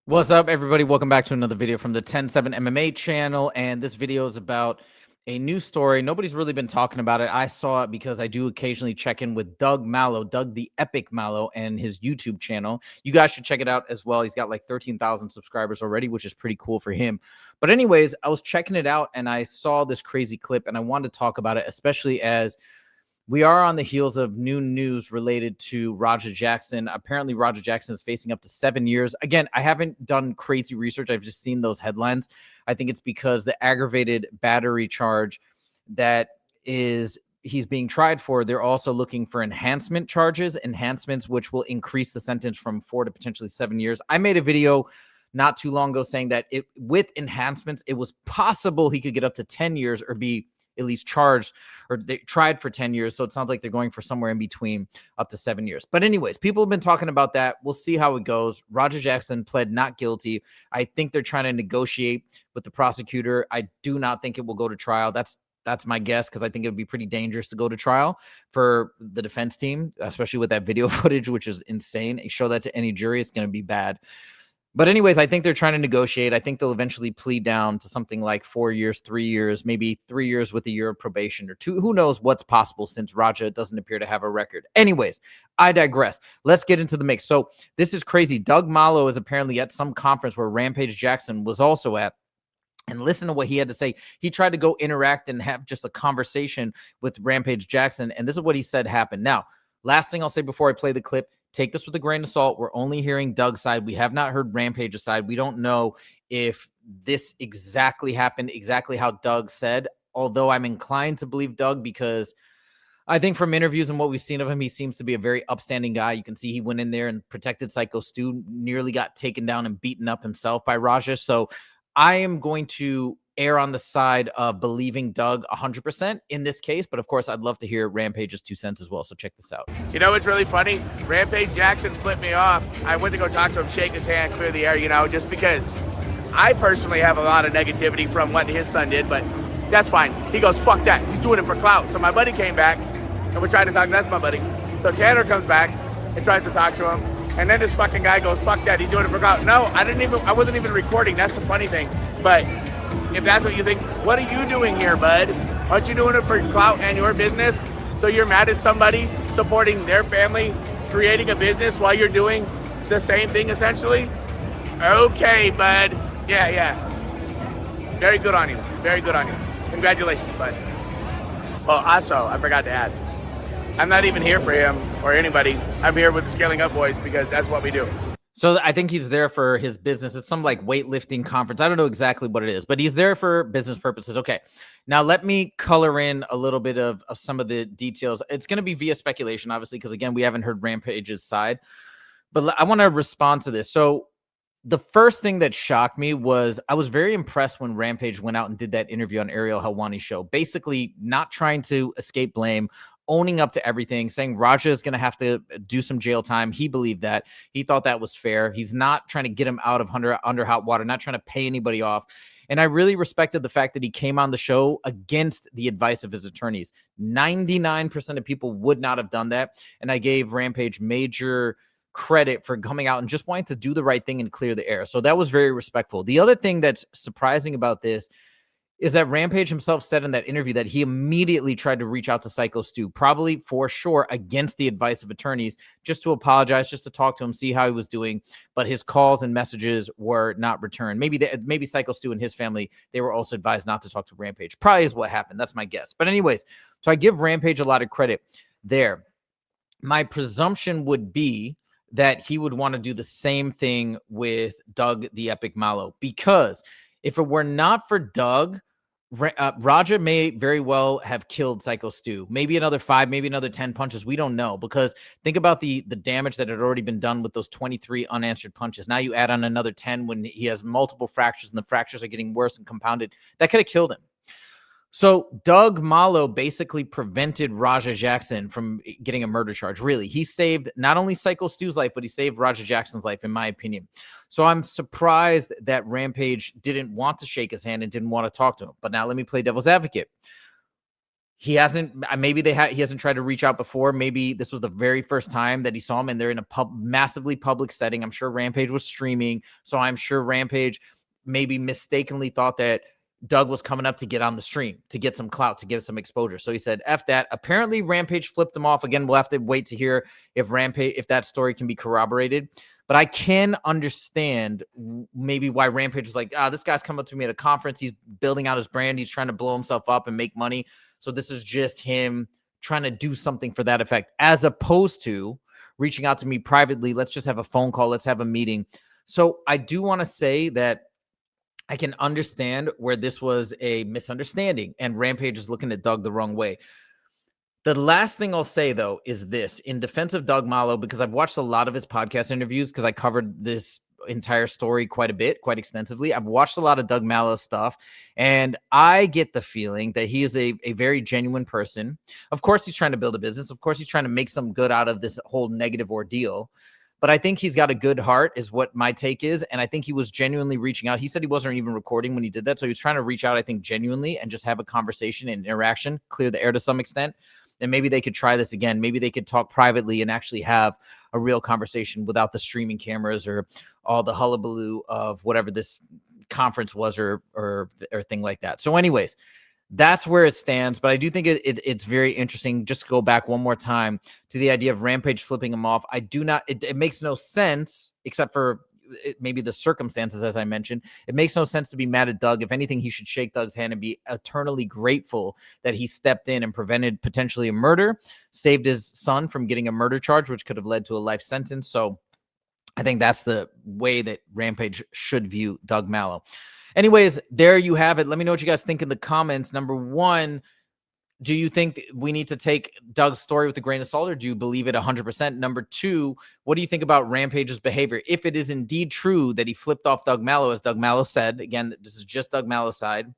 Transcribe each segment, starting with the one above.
What's up, everybody? Welcome back to another video from the 10-7 MMA channel. And this video is about a new story. Nobody's really been talking about it. I saw it because I do occasionally check in with Doug Malo, Doug the Epic Malo, and his YouTube channel. You guys should check it out as well. He's got like 13,000 subscribers already, which is pretty cool for him. But anyways, I was checking it out and I saw this crazy clip and I wanted to talk about it, especially as we are on the heels of new news related to Rampage Jackson. Apparently, Rampage Jackson is facing up to 7 years. Again, I haven't done crazy research. I've just seen those headlines. I think it's because the aggravated battery charge that he's being tried for, they're also looking for enhancements, which will increase the sentence from 4 to potentially 7 years. I made a video not too long ago saying that with enhancements, it was possible he could get up to 10 years or be at least charged, or they tried for 10 years. So it sounds like they're going for somewhere in between up to 7 years. But anyways, people have been talking about that. We'll see how it goes. Rampage Jackson pled not guilty. I think they're trying to negotiate with the prosecutor. I do not think it will go to trial. That's my guess, because I think it would be pretty dangerous to go to trial for the defense team, especially with that video footage, which is insane. You show that to any jury, it's going to be bad. But anyways, I think they're trying to negotiate. I think they'll eventually plead down to something like 4 years, 3 years, maybe 3 years with a year of probation or 2. Who knows what's possible, since Raja doesn't appear to have a record. Anyways, I digress. Let's get into the mix. So this is crazy. Doug Malo is apparently at some conference where Rampage Jackson was also at. And listen to what he had to say. He tried to go interact and have just a conversation with Rampage Jackson. And this is what he said happened. Now, last thing I'll say before I play the clip, take this with a grain of salt. We're only hearing Doug's side. We have not heard Rampage's side. We don't know if this exactly happened, exactly how Doug said, although I'm inclined to believe Doug, because I think from interviews and what we've seen of him, he seems to be a very upstanding guy. You can see he went in there and protected Syko Stu, nearly got taken down and beaten up himself by Raja. So I am going to err on the side of believing Doug 100% in this case, but of course I'd love to hear Rampage's 2 cents as well, so check this out. You know what's really funny? Rampage Jackson flipped me off. I went to go talk to him, shake his hand, clear the air, just because I personally have a lot of negativity from what his son did, but that's fine. He goes, fuck that, he's doing it for clout. So my buddy came back, and we're trying to talk, that's my buddy. So Tanner comes back and tries to talk to him, and then this fucking guy goes, fuck that, he's doing it for clout. No, I wasn't even recording, that's the funny thing, but if that's what you think, what are you doing here, bud? Aren't you doing it for clout and your business? So you're mad at somebody supporting their family, creating a business while you're doing the same thing, essentially? Okay, bud. Yeah. Very good on you. Very good on you. Congratulations, bud. Well, also, I forgot to add, I'm not even here for him or anybody. I'm here with the Scaling Up Boys because that's what we do. So I think he's there for his business. It's some like weightlifting conference. I don't know exactly what it is, but he's there for business purposes. Okay. Now let me color in a little bit of some of the details. It's going to be via speculation, obviously, because again, we haven't heard Rampage's side, but I want to respond to this. So the first thing that shocked me was I was very impressed when Rampage went out and did that interview on Ariel Helwani's show, basically not trying to escape blame, owning up to everything, saying Raja is going to have to do some jail time. He believed that. He thought that was fair. He's not trying to get him out of under hot water, not trying to pay anybody off. And I really respected the fact that he came on the show against the advice of his attorneys. 99% of people would not have done that. And I gave Rampage major credit for coming out and just wanting to do the right thing and clear the air. So that was very respectful. The other thing that's surprising about this is that Rampage himself said in that interview that he immediately tried to reach out to Syko Stu, probably for sure against the advice of attorneys, just to apologize, just to talk to him, see how he was doing. But his calls and messages were not returned. Maybe Syko Stu and his family, they were also advised not to talk to Rampage. Probably is what happened. That's my guess. But anyways, so I give Rampage a lot of credit there. My presumption would be that he would want to do the same thing with Doug the Epic Malo, because if it were not for Doug, Raja may very well have killed Syko Stu. Maybe another 5, maybe another 10 punches. We don't know, because think about the damage that had already been done with those 23 unanswered punches. Now you add on another 10 when he has multiple fractures and the fractures are getting worse and compounded. That could have killed him. So Doug Malo basically prevented Rampage Jackson from getting a murder charge. Really, he saved not only Syko Stu's life, but he saved Rampage Jackson's life, in my opinion. So I'm surprised that Rampage didn't want to shake his hand and didn't want to talk to him. But now let me play devil's advocate. he hasn't, maybe he hasn't tried to reach out before. Maybe this was the very first time that he saw him and they're in a massively public setting. I'm sure Rampage was streaming. So I'm sure Rampage maybe mistakenly thought that Doug was coming up to get on the stream, to get some clout, to give some exposure. So he said, F that. Apparently Rampage flipped him off. Again, we'll have to wait to hear if that story can be corroborated. But I can understand maybe why Rampage was like, this guy's coming up to me at a conference. He's building out his brand. He's trying to blow himself up and make money. So this is just him trying to do something for that effect, as opposed to reaching out to me privately. Let's just have a phone call. Let's have a meeting. So I do want to say that I can understand where this was a misunderstanding and Rampage is looking at Doug the wrong way. The last thing I'll say, though, is this in defense of Doug Malo, because I've watched a lot of his podcast interviews because I covered this entire story quite extensively. I've watched a lot of Doug Malo stuff, and I get the feeling that he is a very genuine person. Of course, he's trying to build a business. Of course, he's trying to make some good out of this whole negative ordeal. But I think he's got a good heart is what my take is. And I think he was genuinely reaching out. He said he wasn't even recording when he did that. So he was trying to reach out, I think, genuinely and just have a conversation and interaction, clear the air to some extent. And maybe they could try this again. Maybe they could talk privately and actually have a real conversation without the streaming cameras or all the hullabaloo of whatever this conference was or thing like that. So anyways, that's where it stands. But I do think it's very interesting. Just to go back one more time to the idea of Rampage flipping him off. I do not, it makes no sense except for maybe the circumstances, as I mentioned. It makes no sense to be mad at Doug. If anything, he should shake Doug's hand and be eternally grateful that he stepped in and prevented potentially a murder, saved his son from getting a murder charge, which could have led to a life sentence. So I think that's the way that Rampage should view Doug Malo. Anyways, there you have it. Let me know what you guys think in the comments. Number one, do you think we need to take Doug's story with a grain of salt, or do you believe it 100%? Number two, what do you think about Rampage's behavior? If it is indeed true that he flipped off Doug Malo, as Doug Malo said, again, this is just Doug Malo's side.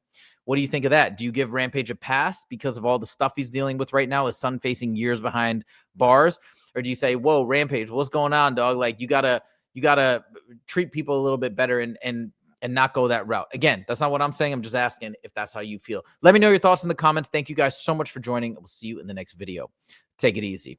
What do you think of that? Do you give Rampage a pass because of all the stuff he's dealing with right now, his son facing years behind bars? Or do you say, whoa, Rampage, what's going on, dog? Like, you gotta treat people a little bit better and not go that route. Again, that's not what I'm saying. I'm just asking if that's how you feel. Let me know your thoughts in the comments. Thank you guys so much for joining. We'll see you in the next video. Take it easy.